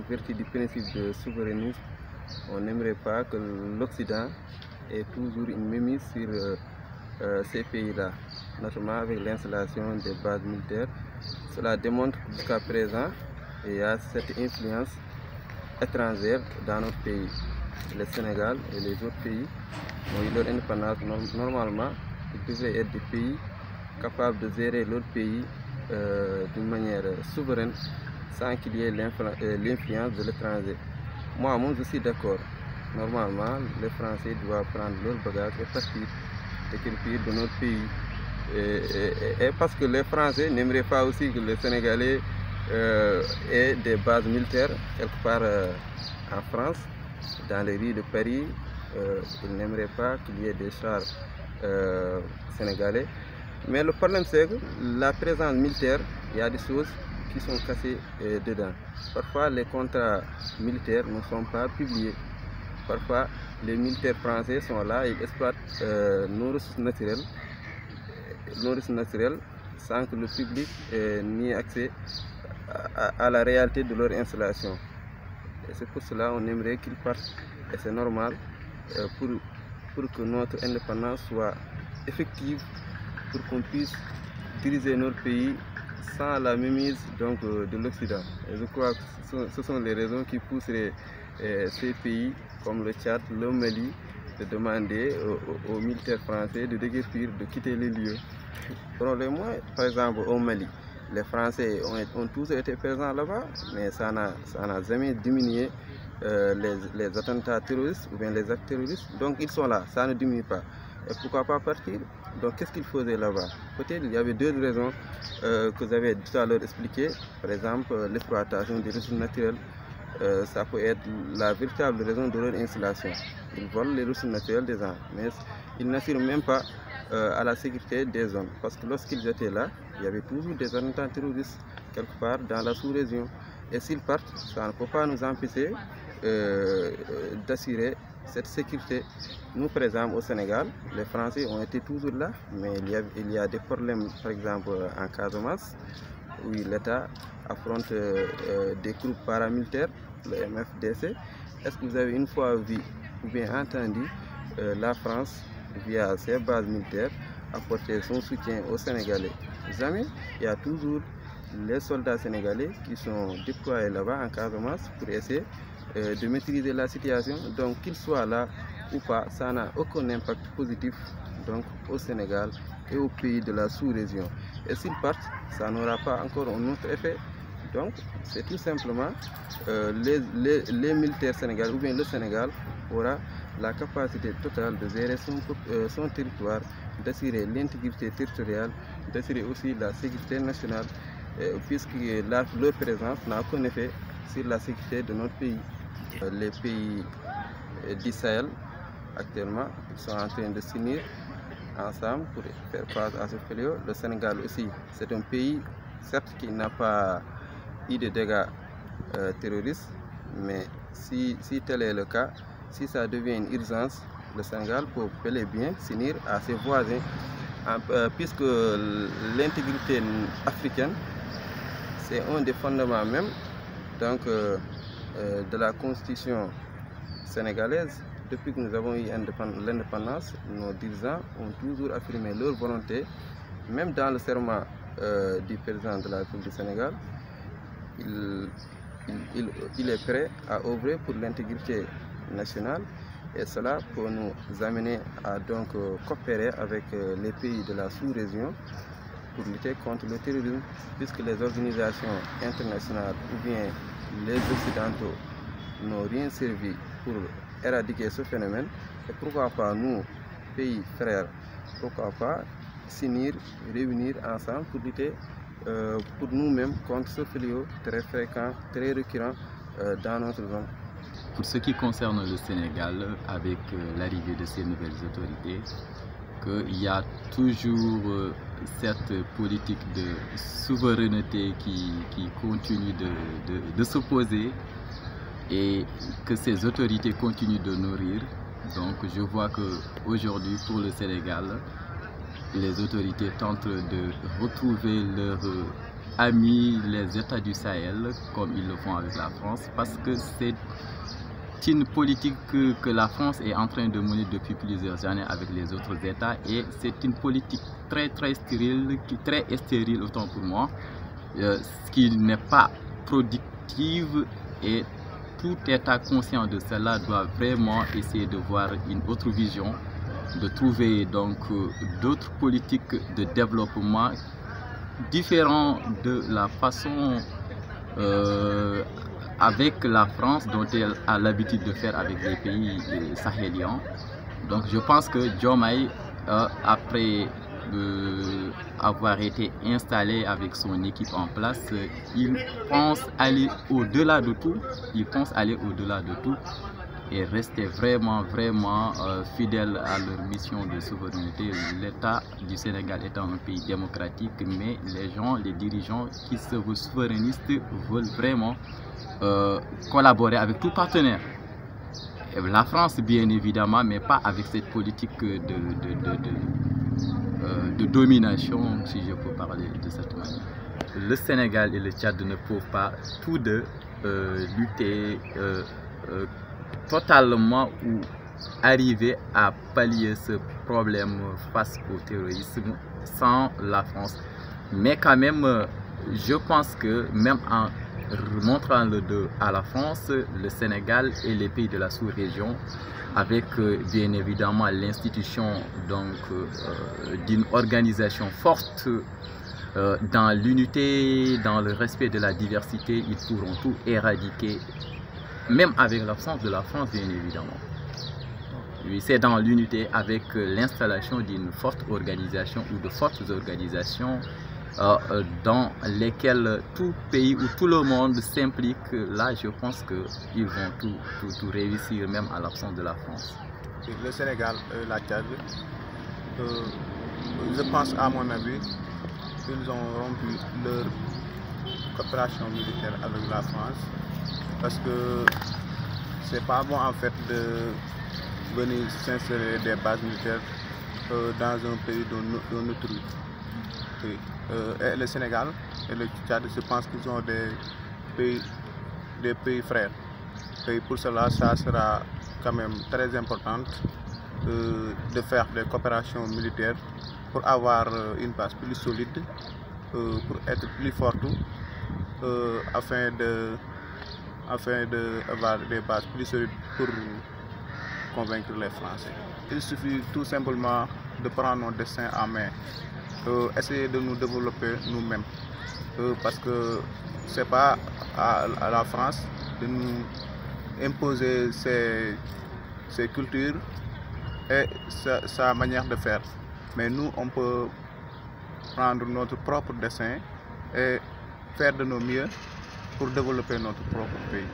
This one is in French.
vertu du principe de souverainisme, on n'aimerait pas que l'Occident ait toujours une mainmise sur ces pays-là, notamment avec l'installation des bases militaires. Cela démontre jusqu'à présent qu'il y a cette influence étrangère dans notre pays. Le Sénégal et les autres pays ont eu leur indépendance. Normalement, ils devraient être des pays capables de gérer leur pays d'une manière souveraine sans qu'il y ait l'influence de l'étranger. Moi, je suis d'accord. Normalement, les Français doivent prendre leur bagage et partir de notre pays. Et parce que les Français n'aimeraient pas aussi que les Sénégalais aient des bases militaires quelque part en France, dans les rues de Paris. Ils n'aimeraient pas qu'il y ait des chars sénégalais. Mais le problème, c'est que la présence militaire, il y a des choses qui sont cassées dedans. Parfois, les contrats militaires ne sont pas publiés. Parfois, les militaires français sont là, ils exploitent nos ressources naturelles sans que le public n'ait accès à la réalité de leur installation. Et c'est pour cela qu'on aimerait qu'ils partent. Et c'est normal pour que notre indépendance soit effective, pour qu'on puisse diriger notre pays sans la mainmise de l'Occident. Et je crois que ce sont les raisons qui pousseraient ces pays comme le Tchad, le Mali, de demander aux militaires français de déguerpir, de quitter les lieux. Probablement, par exemple, au Mali, les Français ont tous été présents là-bas, mais ça n'a jamais diminué les attentats terroristes ou bien les actes terroristes. Donc ils sont là, ça ne diminue pas. Et pourquoi pas partir? Donc qu'est-ce qu'ils faisaient là-bas? Peut-être il y avait deux raisons que j'avais tout à l'heure expliquées. Par exemple, l'exploitation des ressources naturelles. Ça peut être la véritable raison de leur installation. Ils volent les ressources naturelles des gens, mais ils n'assurent même pas à la sécurité des zones. Parce que lorsqu'ils étaient là, il y avait toujours des attentats terroristes quelque part dans la sous-région. Et s'ils partent, ça ne peut pas nous empêcher d'assurer cette sécurité. Nous, par exemple, au Sénégal, les Français ont été toujours là, mais il y a des problèmes, par exemple, en Casamance, où l'État affronte des groupes paramilitaires, le MFDC. Est-ce que vous avez une fois vu ou bien entendu la France, via ses bases militaires, apporter son soutien aux Sénégalais? Jamais. Il y a toujours les soldats sénégalais qui sont déployés là-bas en Casamance pour essayer de maîtriser la situation. Donc qu'ils soient là ou pas, ça n'a aucun impact positif au Sénégal et aux pays de la sous-région. Et s'ils partent, ça n'aura pas encore un autre effet. Donc c'est tout simplement les militaires sénégalais ou bien le Sénégal aura la capacité totale de gérer son territoire, d'assurer l'intégrité territoriale, d'assurer aussi la sécurité nationale, puisque leur présence n'a aucun effet sur la sécurité de notre pays. Les pays du Sahel, actuellement, ils sont en train de s'unir ensemble pour faire face à ce fléau. Le Sénégal aussi, c'est un pays, certes, qui n'a pas eu de dégâts terroristes, mais si tel est le cas, si ça devient une urgence, le Sénégal peut bel et bien s'unir à ses voisins, puisque l'intégrité africaine, c'est un des fondements même de la constitution sénégalaise. Depuis que nous avons eu l'indépendance, nos dirigeants ont toujours affirmé leur volonté, même dans le serment du président de la République du Sénégal. Il est prêt à œuvrer pour l'intégrité nationale, et cela pour nous amener à coopérer avec les pays de la sous-région pour lutter contre le terrorisme, puisque les organisations internationales ou bien les Occidentaux n'ont rien servi pour éradiquer ce phénomène. Et pourquoi pas nous, pays frères, pourquoi pas s'unir, réunir ensemble pour lutter pour nous-mêmes contre ce fléau très fréquent, très récurrent dans notre zone. Pour ce qui concerne le Sénégal, avec l'arrivée de ces nouvelles autorités, qu'il y a toujours cette politique de souveraineté qui continue de s'opposer et que ces autorités continuent de nourrir. Donc je vois qu'aujourd'hui pour le Sénégal, les autorités tentent de retrouver leur amis les États du Sahel, comme ils le font avec la France, parce que c'est une politique que la France est en train de mener depuis plusieurs années avec les autres États, et c'est une politique très stérile, très stérile autant pour moi, ce qui n'est pas productive, et tout État conscient de cela doit vraiment essayer de voir une autre vision, de trouver donc d'autres politiques de développement différentes de la façon avec la France dont elle a l'habitude de faire avec les pays sahéliens. Donc je pense que Diomaye, après avoir été installé avec son équipe en place, il pense aller au-delà de tout. Il pense aller au-delà de tout et rester vraiment fidèle à leur mission de souveraineté. L'État du Sénégal étant un pays démocratique, mais les dirigeants qui se veulent souverainistes veulent vraiment collaborer avec tout partenaire. La France bien évidemment, mais pas avec cette politique de domination, si je peux parler de cette manière. Le Sénégal et le Tchad ne peuvent pas tous deux lutter totalement ou arriver à pallier ce problème face au terrorisme sans la France. Mais quand même, je pense que même en montrant le dos à la France, le Sénégal et les pays de la sous-région, avec bien évidemment l'institution d'une organisation forte dans l'unité, dans le respect de la diversité, ils pourront tout éradiquer, même avec l'absence de la France bien évidemment. Oui, c'est dans l'unité, avec l'installation d'une forte organisation ou de fortes organisations dans lesquelles tout pays ou tout le monde s'implique. Là, je pense qu'ils vont tout réussir, même à l'absence de la France. Le Sénégal et la Tchad, je pense à mon avis, ils ont rompu leur coopération militaire avec la France, parce que c'est pas bon en fait de venir s'insérer des bases militaires dans un pays d'un autre. Et le Sénégal et le Tchad, je pense qu'ils sont des pays frères. Et pour cela, ça sera quand même très important de faire des coopérations militaires pour avoir une base plus solide, pour être plus forte, afin d'avoir des bases plus solides pour convaincre les Français. Il suffit tout simplement de prendre nos destins en main. Essayer de nous développer nous-mêmes, parce que c'est pas à la France de nous imposer ses cultures et sa manière de faire, mais nous on peut prendre notre propre destin et faire de nos mieux pour développer notre propre pays.